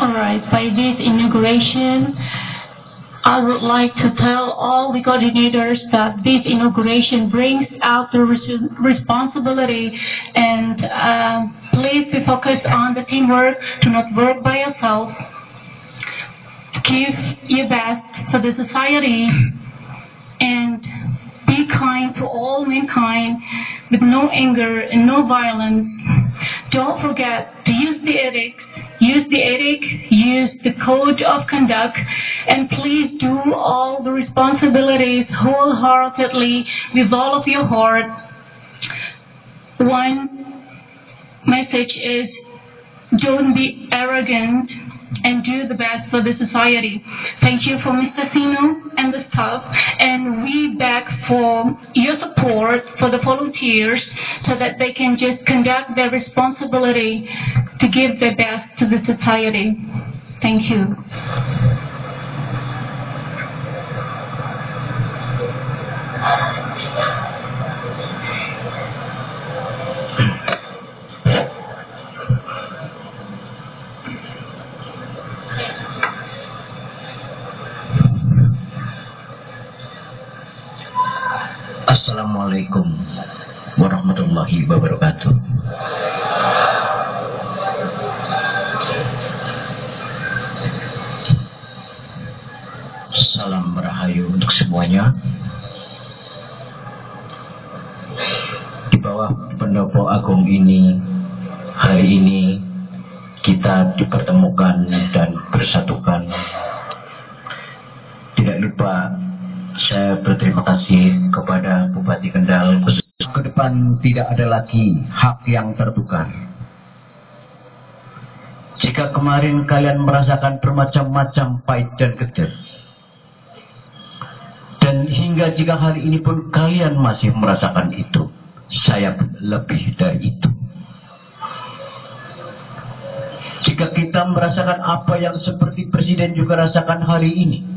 Alright, by this inauguration, I would like to tell all the coordinators that this inauguration brings out the responsibility, and please be focused on the teamwork. Do not work by yourself. Give your best for the society and be kind to all mankind with no anger and no violence. Don't forget to use the ethics, use the code of conduct, and please do all the responsibilities wholeheartedly with all of your heart. One message is, don't be arrogant and do the best for the society. Thank you for Mr. Sino and the staff, and we beg for your support for the volunteers so that they can just conduct their responsibility to give their best to the society. Thank you. Assalamualaikum warahmatullahi wabarakatuh. Salam rahayu untuk semuanya. Di bawah pendopo agung ini, hari ini kita dipertemukan dan bersatukan. Tidak lupa saya berterima kasih kepada Bupati Kendal, khusus ke depan tidak ada lagi hak yang tertukar. Jika kemarin kalian merasakan bermacam-macam pahit dan kejer, dan hingga jika hari ini pun kalian masih merasakan itu, saya lebih dari itu. Jika kita merasakan apa yang seperti Presiden juga rasakan hari ini,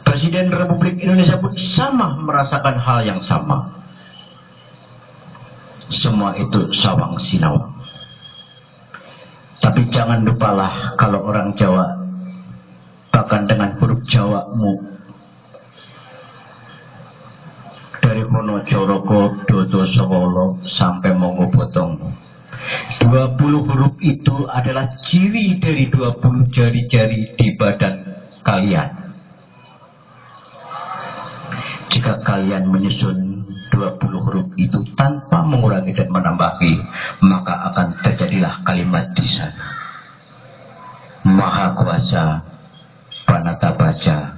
Presiden Republik Indonesia pun sama merasakan hal yang sama. Semua itu sawang sinawang. Tapi jangan lupalah kalau orang Jawa, bahkan dengan huruf Jawamu, dari Hono Coroko, Dodo Sowolo sampai Mongo Potong, 20 huruf itu adalah ciri dari 20 jari-jari di badan kalian. Jika kalian menyusun 20 huruf itu tanpa mengurangi dan menambahi, maka akan terjadilah kalimat di sana. Maha Kuasa, Panata Baja,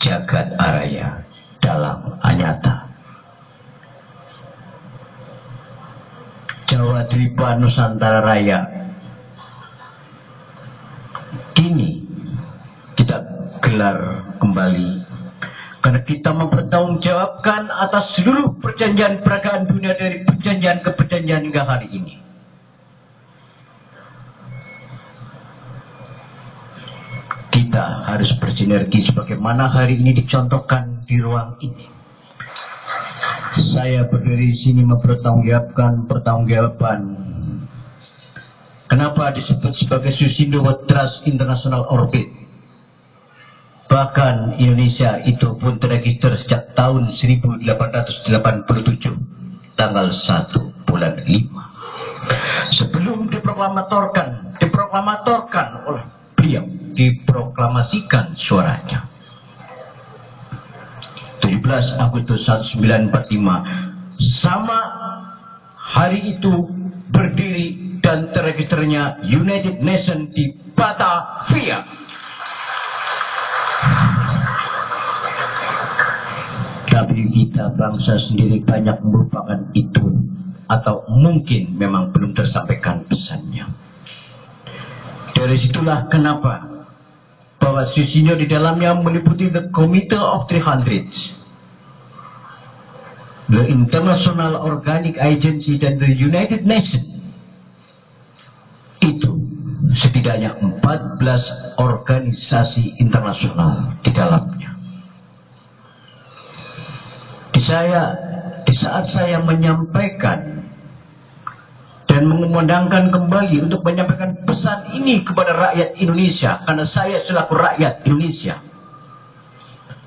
Jagat Araya, Dalang Anyata. Jawa Dwipa Nusantara Raya. Kini kita gelar kembali karena kita mempertanggungjawabkan atas seluruh perjanjian peragaan dunia dari perjanjian ke perjanjian hingga hari ini. Kita harus bersinergi sebagaimana hari ini dicontohkan di ruang ini. Saya berdiri di sini mempertanggungjawabkan pertanggungjawaban. Kenapa disebut sebagai Susindo Trust International Orbit? Bahkan Indonesia itu pun terregister sejak tahun 1887, tanggal 1 bulan 5. Sebelum diproklamatorkan oleh beliau, diproklamasikan suaranya. 17 Agustus 1945, sama hari itu berdiri dan terregisternya United Nations di Batavia. Tapi kita bangsa sendiri banyak merupakan itu, atau mungkin memang belum tersampaikan pesannya. Dari situlah kenapa bahwa Susindo di dalamnya meliputi the Committee of 300, the International Organic Agency, dan the United Nations. Itu setidaknya 14 organisasi internasional di dalamnya. Di saat saya menyampaikan dan mengumandangkan kembali untuk menyampaikan pesan ini kepada rakyat Indonesia, karena saya selaku rakyat Indonesia,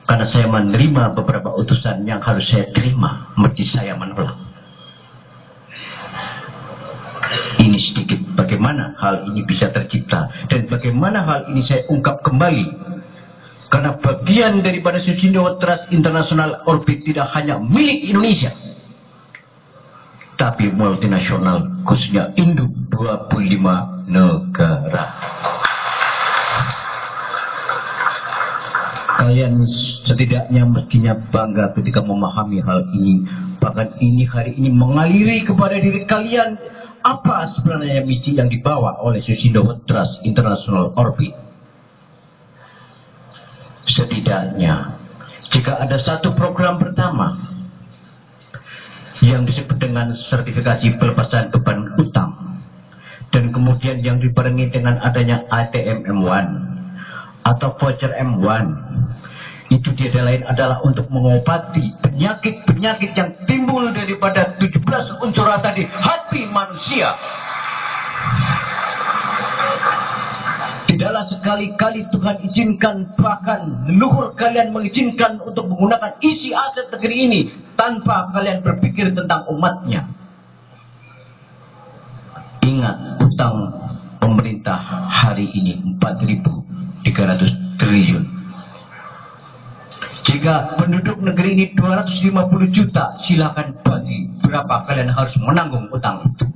karena saya menerima beberapa utusan yang harus saya terima, mesti saya menolak. Ini sedikit bagaimana hal ini bisa tercipta dan bagaimana hal ini saya ungkap kembali, karena bagian daripada Susindo Trust International Orbit tidak hanya milik Indonesia, tapi multinasional, khususnya induk 25 negara. Kalian setidaknya mestinya bangga ketika memahami hal ini. Bahkan ini hari ini mengaliri kepada diri kalian apa sebenarnya misi yang dibawa oleh Susindo Trust International Orbit. Setidaknya jika ada satu program pertama yang disebut dengan sertifikasi pelepasan beban utang, dan kemudian yang dibarengi dengan adanya ATM M1 atau voucher M1, itu tiada lain adalah untuk mengobati penyakit-penyakit yang timbul daripada 17 unsur rasa di hati manusia. Tidaklah sekali-kali Tuhan izinkan, bahkan leluhur kalian mengizinkan untuk menggunakan isi aset negeri ini tanpa kalian berpikir tentang umatnya. Ingat, utang pemerintah hari ini 4.300 triliun. Jika penduduk negeri ini 250 juta, silakan bagi berapa kalian harus menanggung utang itu.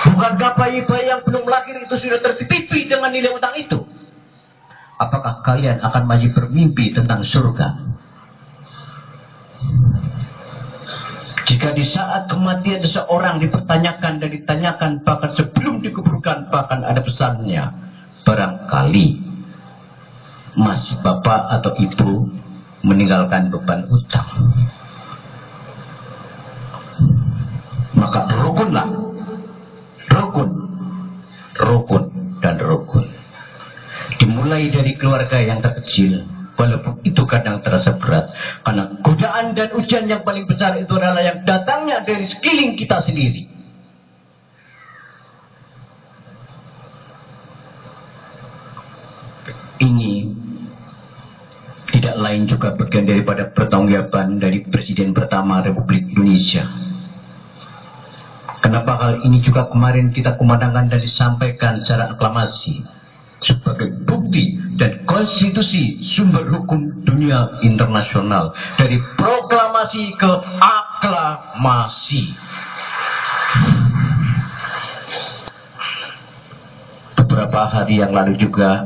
Bukankah bayi-bayi yang belum lahir itu sudah tertitipi dengan nilai utang itu? Apakah kalian akan masih bermimpi tentang surga? Jika di saat kematian seseorang dipertanyakan dan ditanyakan, bahkan sebelum dikuburkan, bahkan ada pesannya, barangkali mas, bapak atau ibu meninggalkan beban utang, maka rukunlah, rukun dan rukun. Dimulai dari keluarga yang terkecil, walaupun itu kadang terasa berat, karena godaan dan ujian yang paling besar itu adalah yang datangnya dari sekeliling kita sendiri. Ini tidak lain juga bagian daripada pertanggungjawaban dari Presiden pertama Republik Indonesia. Kenapa hal ini juga kemarin kita kumandangkan dan disampaikan secara aklamasi sebagai bukti dan konstitusi sumber hukum dunia internasional, dari proklamasi ke aklamasi. Beberapa hari yang lalu juga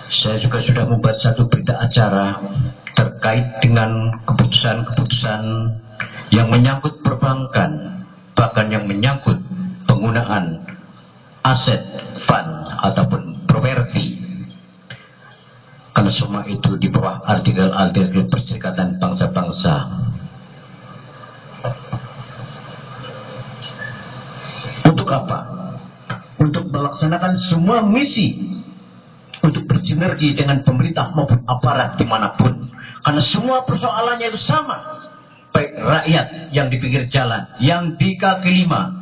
saya juga sudah membuat satu berita acara terkait dengan keputusan-keputusan yang menyangkut perbankan, bahkan yang menyangkut penggunaan aset fund ataupun properti, karena semua itu di bawah artikel Perserikatan Bangsa-Bangsa. Untuk apa? Untuk melaksanakan semua misi, untuk bersinergi dengan pemerintah maupun aparat dimanapun, karena semua persoalannya itu sama, baik rakyat yang di pinggir jalan, yang di kaki lima,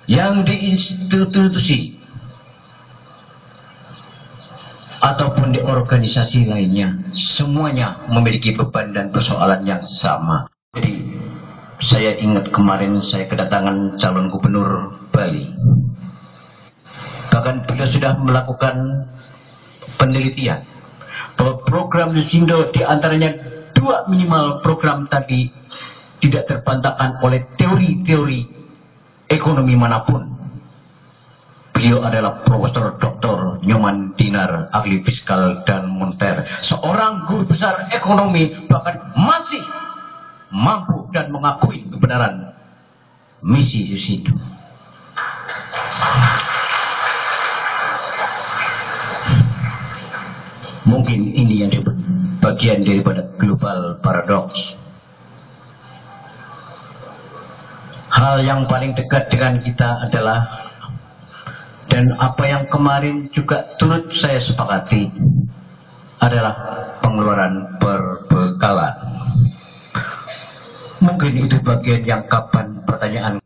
yang di institusi ataupun di organisasi lainnya, semuanya memiliki beban dan persoalan yang sama. Jadi saya ingat kemarin saya kedatangan calon gubernur Bali, bahkan beliau sudah melakukan penelitian bahwa program Susindo diantaranya dua minimal program tadi tidak terbantahkan oleh teori-teori ekonomi manapun. Beliau adalah Profesor Dr. Nyoman Dinar, ahli fiskal dan moneter, seorang guru besar ekonomi, bahkan masih mampu dan mengakui kebenaran misi Susindo. Mungkin ini yang disebut bagian daripada global paradox. Hal yang paling dekat dengan kita adalah, dan apa yang kemarin juga turut saya sepakati, adalah pengeluaran perbekalan. Mungkin itu bagian yang kapan pertanyaan